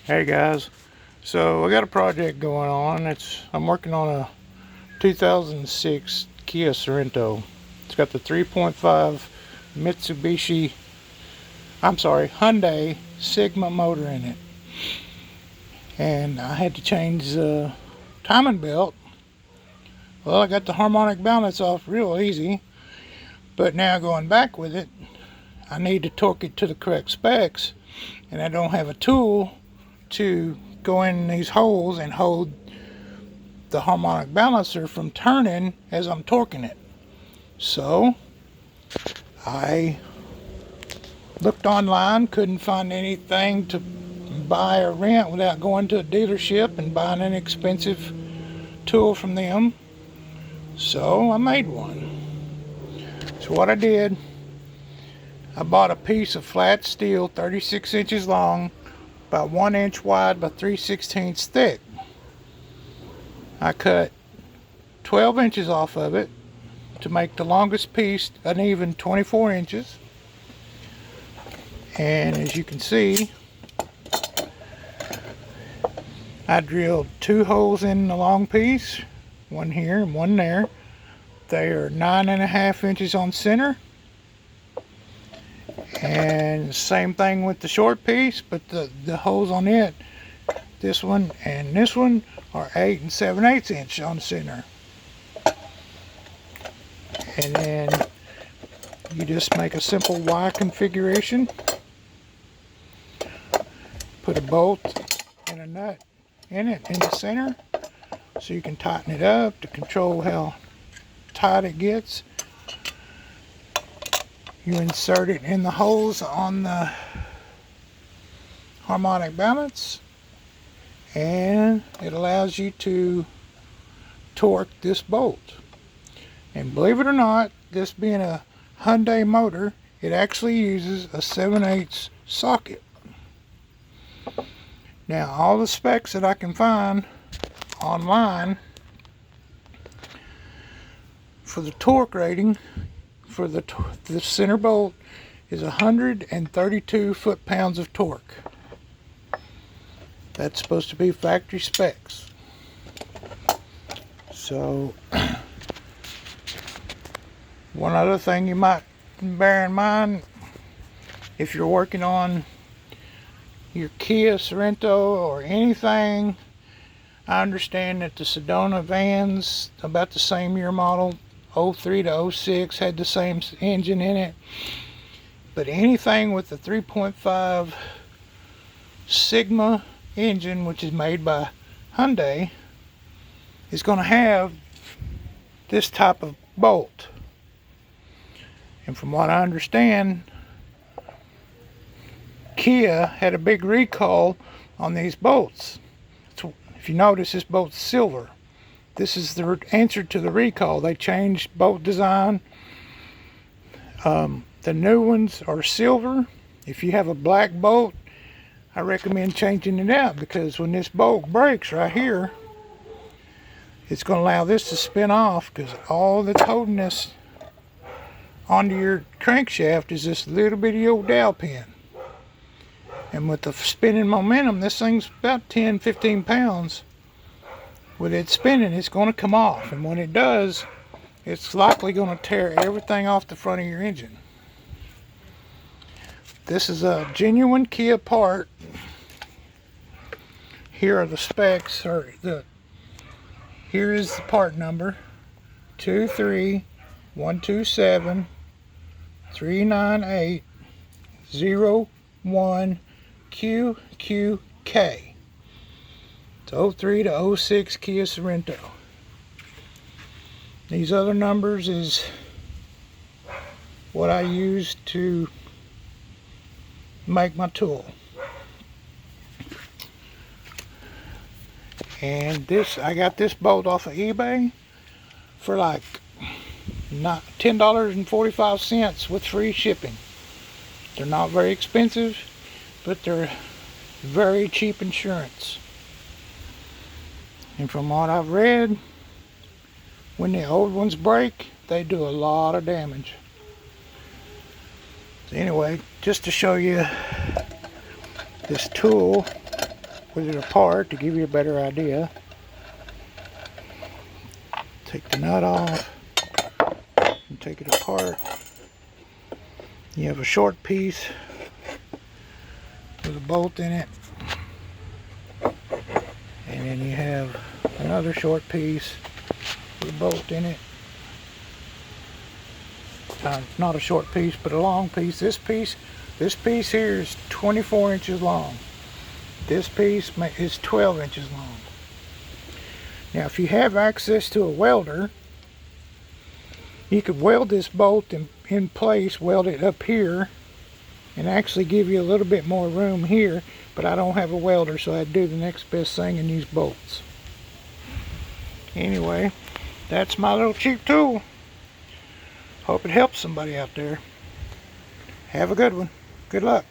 Hey guys, so I got a project going on. I'm working on a 2006 Kia Sorento. It's got the 3.5 Mitsubishi, Hyundai Sigma motor in it. And I had to change the timing belt. Well, I got the harmonic balance off real easy, but now going back with it, I need to torque it to the correct specs, and I don't have a tool to go in these holes and hold the harmonic balancer from turning as I'm torquing it. So I looked online, couldn't find anything to buy or rent without going to a dealership and buying an expensive tool from them. So I made one. So what I did, I bought a piece of flat steel 36 inches long, about 1 inch wide by 3/16 thick. I cut 12 inches off of it to make the longest piece an even 24 inches. And as you can see, I drilled 2 holes in the long piece, one here and one there. They are 9.5 inches on center. And same thing with the short piece, but the holes on it, this one and this one, are 8 7/8 inch on center. And then you just make a simple Y configuration. Put a bolt and a nut in it in the center so you can tighten it up to control how tight it gets. You insert it in the holes on the harmonic balance, and it allows you to torque this bolt. And believe it or not, this being a Hyundai motor, it actually uses a 7/8 socket. Now all the specs that I can find online for the torque rating for the center bolt is 132 foot-pounds of torque. That's supposed to be factory specs. So one other thing you might bear in mind, if you're working on your Kia Sorento or anything, I understand that the Sedona vans, about the same year model, 03 to 06, had the same engine in it. But anything with the 3.5 Sigma engine, which is made by Hyundai, is going to have this type of bolt. And from what I understand, Kia had a big recall on these bolts. So if you notice, this bolt's silver. This is the answer to the recall. They changed bolt design. The new ones are silver. If you have a black bolt, I recommend changing it out, because when this bolt breaks right here, it's going to allow this to spin off, because all that's holding this onto your crankshaft is this little bitty old dowel pin. And with the spinning momentum, this thing's about 10-15 pounds. With it spinning, it's going to come off, and when it does, it's likely going to tear everything off the front of your engine. This is a genuine Kia part. Here are the specs. Here is the part number: 23127398001QQK. It's 03 to 06 Kia Sorento. These other numbers is what I use to make my tool. And I got this bolt off of eBay for like $10.45 with free shipping. They're not very expensive, but they're very cheap insurance. And from what I've read, when the old ones break, they do a lot of damage. So anyway, just to show you this tool, with it apart to give you a better idea. Take the nut off and take it apart. You have a short piece with a bolt in it, and then you have another short piece with a bolt in it. Not a short piece, but a long piece. This piece here is 24 inches long. This piece is 12 inches long. Now, if you have access to a welder, you could weld this bolt in place, weld it up here, and actually give you a little bit more room here, but I don't have a welder, so I'd do the next best thing and use bolts. Anyway, that's my little cheap tool. Hope it helps somebody out there. Have a good one. Good luck.